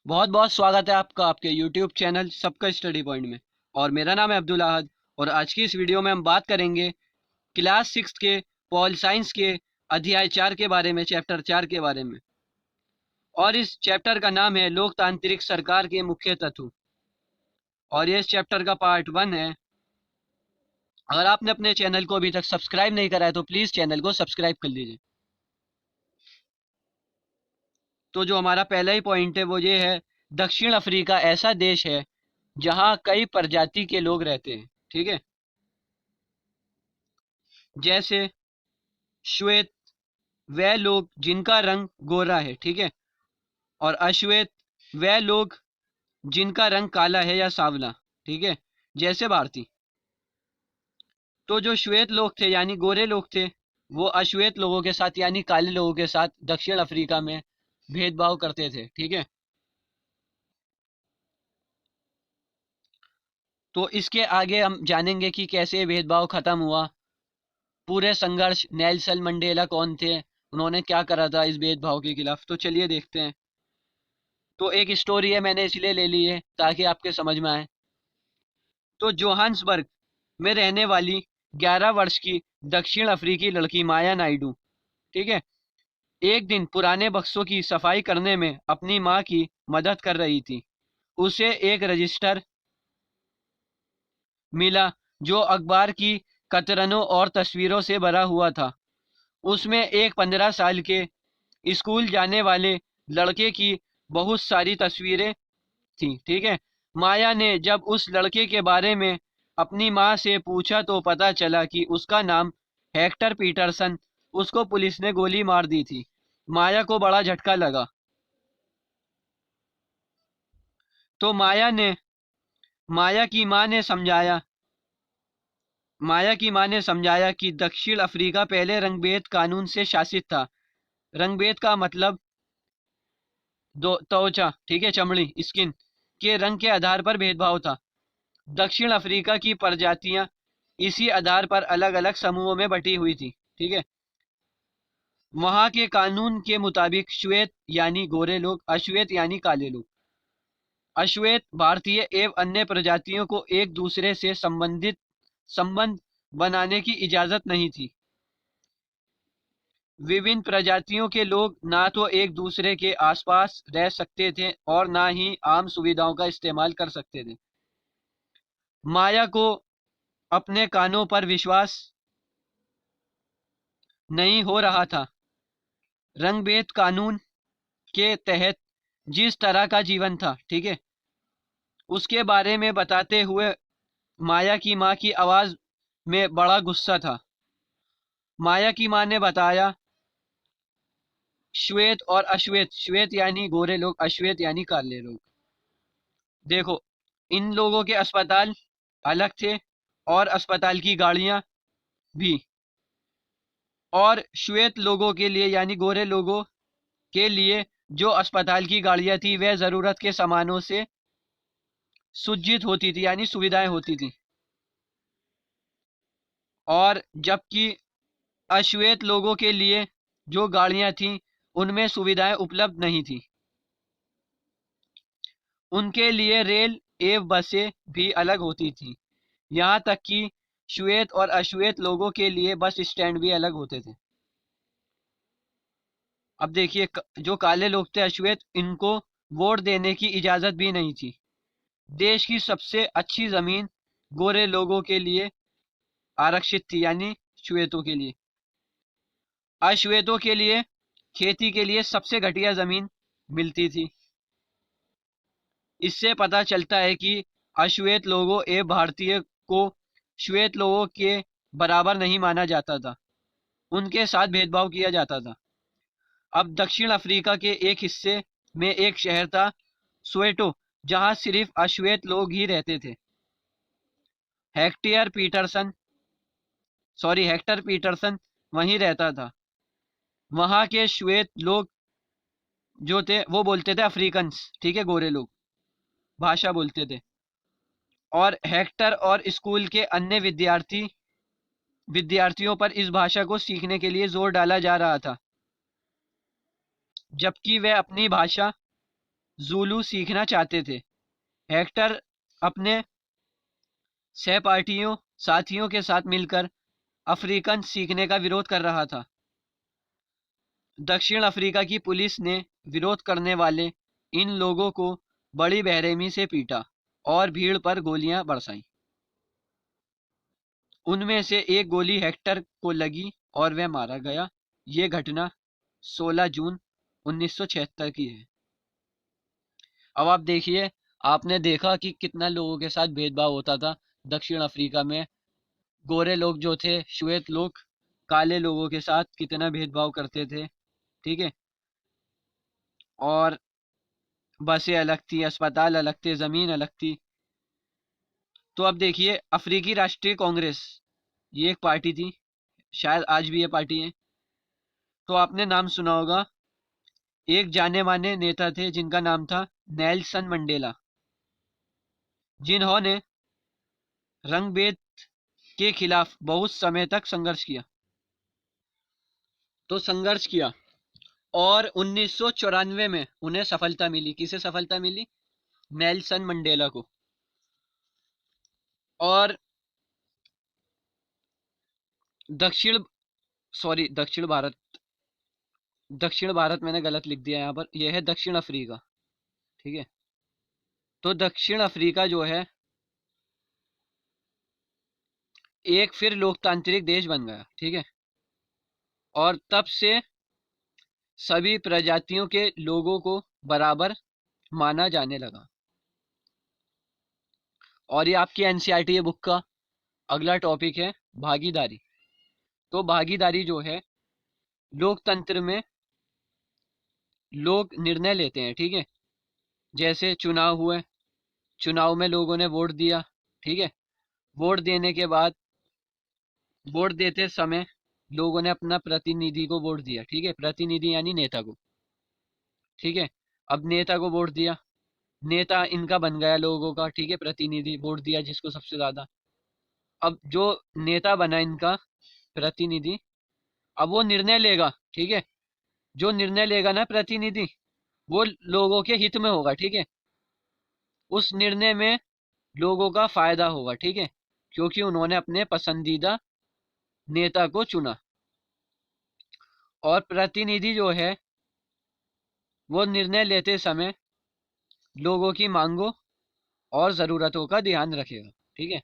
बहुत बहुत स्वागत है आपका आपके YouTube चैनल सबका स्टडी पॉइंट में। और मेरा नाम है अब्दुल अहद। और आज की इस वीडियो में हम बात करेंगे क्लास 6 के पॉल साइंस के अध्याय 4 के बारे में, चैप्टर 4 के बारे में। और इस चैप्टर का नाम है लोकतांत्रिक सरकार के मुख्य तत्व। और ये इस चैप्टर का पार्ट 1 है। अगर आपने अपने चैनल को अभी तक सब्सक्राइब नहीं करा है तो प्लीज़ चैनल को सब्सक्राइब कर लीजिए। तो जो हमारा पहला ही पॉइंट है वो ये है, दक्षिण अफ्रीका ऐसा देश है जहाँ कई प्रजाति के लोग रहते हैं। ठीक है, जैसे श्वेत, वह लोग जिनका रंग गोरा है। ठीक है, और अश्वेत, वह लोग जिनका रंग काला है या सांवला। ठीक है, जैसे भारतीय। तो जो श्वेत लोग थे यानी गोरे लोग थे, वो अश्वेत लोगों के साथ यानी काले लोगों के साथ दक्षिण अफ्रीका में भेदभाव करते थे। ठीक है, तो इसके आगे हम जानेंगे कि कैसे भेदभाव खत्म हुआ, पूरे संघर्ष, नेल्सन मंडेला कौन थे, उन्होंने क्या करा था इस भेदभाव के खिलाफ। तो चलिए देखते हैं। तो एक स्टोरी है, मैंने इसलिए ले ली है ताकि आपके समझ में आए। तो जोहान्सबर्ग में रहने वाली 11 वर्ष की दक्षिण अफ्रीकी लड़की माया नायडू, ठीक है, एक दिन पुराने बक्सों की सफाई करने में अपनी माँ की मदद कर रही थी। उसे एक रजिस्टर मिला जो अखबार की कतरनों और तस्वीरों से भरा हुआ था। उसमें एक 15 साल के स्कूल जाने वाले लड़के की बहुत सारी तस्वीरें थी। ठीक है, माया ने जब उस लड़के के बारे में अपनी माँ से पूछा तो पता चला कि उसका नाम हेक्टर पीटरसन। उसको पुलिस ने गोली मार दी थी। माया को बड़ा झटका लगा। तो माया की माँ ने समझाया माया की माँ ने समझाया कि दक्षिण अफ्रीका पहले रंगभेद कानून से शासित था। रंगभेद का मतलब दो त्वचा, ठीक है, चमड़ी, स्किन के रंग के आधार पर भेदभाव था। दक्षिण अफ्रीका की प्रजातियां इसी आधार पर अलग अलग समूहों में बटी हुई थी। ठीक है, वहां के कानून के मुताबिक श्वेत यानी गोरे लोग, अश्वेत यानी काले लोग, अश्वेत भारतीय एवं अन्य प्रजातियों को एक दूसरे से संबंध बनाने की इजाजत नहीं थी। विभिन्न प्रजातियों के लोग ना तो एक दूसरे के आसपास रह सकते थे और ना ही आम सुविधाओं का इस्तेमाल कर सकते थे। माया को अपने कानों पर विश्वास नहीं हो रहा था। रंगभेद कानून के तहत जिस तरह का जीवन था, ठीक है, उसके बारे में बताते हुए माया की माँ की आवाज में बड़ा गुस्सा था। माया की माँ ने बताया, श्वेत और अश्वेत, श्वेत यानी गोरे लोग, अश्वेत यानी काले लोग, देखो, इन लोगों के अस्पताल अलग थे और अस्पताल की गाड़ियां भी। और श्वेत लोगों के लिए यानी गोरे लोगों के लिए जो अस्पताल की गाड़ियां थी वह जरूरत के सामानों से सुज्जित होती थी यानी सुविधाएं होती थी। और जबकि अश्वेत लोगों के लिए जो गाड़ियां थीं उनमें सुविधाएं उपलब्ध नहीं थी। उनके लिए रेल एवं बसें भी अलग होती थी। यहाँ तक कि श्वेत और अश्वेत लोगों के लिए बस स्टैंड भी अलग होते थे। अब देखिए, जो काले लोग थे, अश्वेत, इनको वोट देने की इजाजत भी नहीं थी। देश की सबसे अच्छी जमीन गोरे लोगों के लिए आरक्षित थी यानी श्वेतों के लिए। अश्वेतों के लिए खेती के लिए सबसे घटिया जमीन मिलती थी। इससे पता चलता है कि अश्वेत लोगों एवं भारतीय को श्वेत लोगों के बराबर नहीं माना जाता था, उनके साथ भेदभाव किया जाता था। अब दक्षिण अफ्रीका के एक हिस्से में एक शहर था, सोवेटो, जहां सिर्फ अश्वेत लोग ही रहते थे। हेक्टर पीटरसन हेक्टर पीटरसन वहीं रहता था। वहां के श्वेत लोग जो थे वो बोलते थे अफ्रीकन्स, ठीक है, गोरे लोग भाषा बोलते थे। और हेक्टर और स्कूल के अन्य विद्यार्थियों पर इस भाषा को सीखने के लिए जोर डाला जा रहा था, जबकि वह अपनी भाषा ज़ूलू सीखना चाहते थे। हेक्टर अपने सहपाठियों साथियों के साथ मिलकर अफ्रीकन सीखने का विरोध कर रहा था। दक्षिण अफ्रीका की पुलिस ने विरोध करने वाले इन लोगों को बड़ी बेरहमी से पीटा और भीड़ पर गोलियां बरसाईं। उनमें से एक गोली हेक्टर को लगी और वह मारा गया। ये घटना 16 जून 1976 की है। अब आप देखिए, आपने देखा कि कितना लोगों के साथ भेदभाव होता था दक्षिण अफ्रीका में। गोरे लोग जो थे, श्वेत लोग काले लोगों के साथ कितना भेदभाव करते थे। ठीक है। और बसें अलग थी, अस्पताल अलग थे, जमीन अलग थी। तो अब देखिए, अफ्रीकी राष्ट्रीय कांग्रेस, ये एक पार्टी थी, शायद आज भी ये पार्टी है। तो आपने नाम सुना होगा, एक जाने माने नेता थे जिनका नाम था नेल्सन मंडेला, जिन्होंने रंगभेद के खिलाफ बहुत समय तक संघर्ष किया। तो संघर्ष किया और 1994 में उन्हें सफलता मिली। किसे सफलता मिली? नेल्सन मंडेला को। और दक्षिण सॉरी दक्षिण भारत मैंने गलत लिख दिया यहाँ पर, यह है दक्षिण अफ्रीका। ठीक है। तो दक्षिण अफ्रीका जो है एक फिर लोकतांत्रिक देश बन गया। ठीक है। और तब से सभी प्रजातियों के लोगों को बराबर माना जाने लगा। और ये आपकी एनसीईआरटी बुक का अगला टॉपिक है भागीदारी। तो भागीदारी जो है, लोकतंत्र में लोग निर्णय लेते हैं। ठीक है। जैसे चुनाव हुए, चुनाव में लोगों ने वोट दिया। ठीक है। वोट देने के बाद, वोट देते समय लोगों ने अपना प्रतिनिधि को वोट दिया। ठीक है। प्रतिनिधि यानी नेता को। ठीक है। अब नेता को वोट दिया, नेता इनका बन गया लोगों का। ठीक है। प्रतिनिधि वोट दिया जिसको सबसे ज्यादा। अब जो नेता बना इनका प्रतिनिधि, अब वो निर्णय लेगा। ठीक है। जो निर्णय लेगा ना प्रतिनिधि, वो लोगों के हित में होगा। ठीक है। उस निर्णय में लोगों का फायदा होगा। ठीक है। क्योंकि उन्होंने अपने पसंदीदा नेता को चुना। और प्रतिनिधि जो है वो निर्णय लेते समय लोगों की मांगों और ज़रूरतों का ध्यान रखेगा। ठीक है।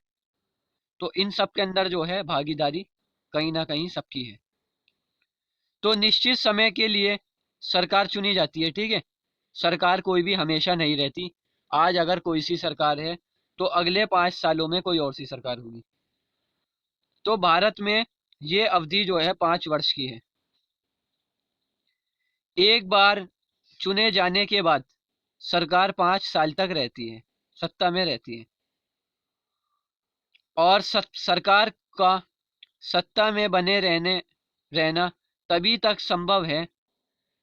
तो इन सब के अंदर जो है भागीदारी कहीं ना कहीं सबकी है। तो निश्चित समय के लिए सरकार चुनी जाती है। ठीक है। सरकार कोई भी हमेशा नहीं रहती। आज अगर कोई सी सरकार है तो अगले 5 सालों में कोई और सी सरकार होगी। तो भारत में ये अवधि जो है 5 वर्ष की है। एक बार चुने जाने के बाद सरकार 5 साल तक रहती है, सत्ता में रहती है। और सरकार का सत्ता में बने रहना तभी तक संभव है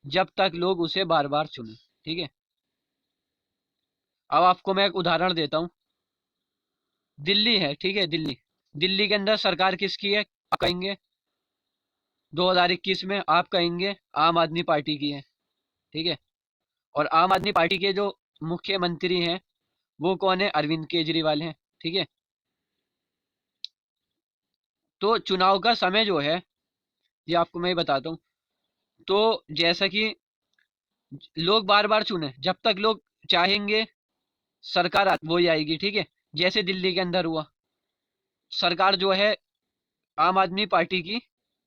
जब तक लोग उसे बार बार चुने। ठीक है। अब आपको मैं एक उदाहरण देता हूँ। दिल्ली है। ठीक है। दिल्ली दिल्ली के अंदर सरकार किसकी है? आप कहेंगे 2021 में आप कहेंगे आम आदमी पार्टी की है। ठीक है। और आम आदमी पार्टी के जो मुख्यमंत्री हैं वो कौन है? अरविंद केजरीवाल हैं। ठीक है। तो चुनाव का समय जो है, ये आपको मैं बताता हूँ। तो जैसा कि लोग बार बार चुने, जब तक लोग चाहेंगे सरकार वही आएगी। ठीक है। जैसे दिल्ली के अंदर हुआ, सरकार जो है आम आदमी पार्टी की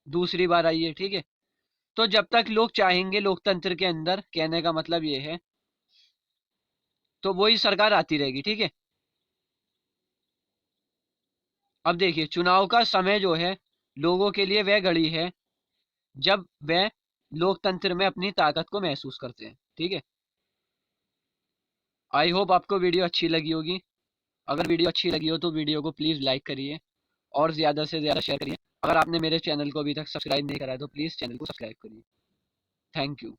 दूसरी बार आई है। ठीक है। तो जब तक लोग चाहेंगे लोकतंत्र के अंदर, कहने का मतलब ये है, तो वही सरकार आती रहेगी। ठीक है। अब देखिए, चुनाव का समय जो है लोगों के लिए वह घड़ी है जब वह लोकतंत्र में अपनी ताकत को महसूस करते हैं। ठीक है। आई होप आपको वीडियो अच्छी लगी होगी। अगर वीडियो अच्छी लगी हो तो वीडियो को प्लीज़ लाइक करिए और ज़्यादा से ज़्यादा शेयर करिए। अगर आपने मेरे चैनल को अभी तक सब्सक्राइब नहीं करा है तो प्लीज़ चैनल को सब्सक्राइब करिए। Thank you.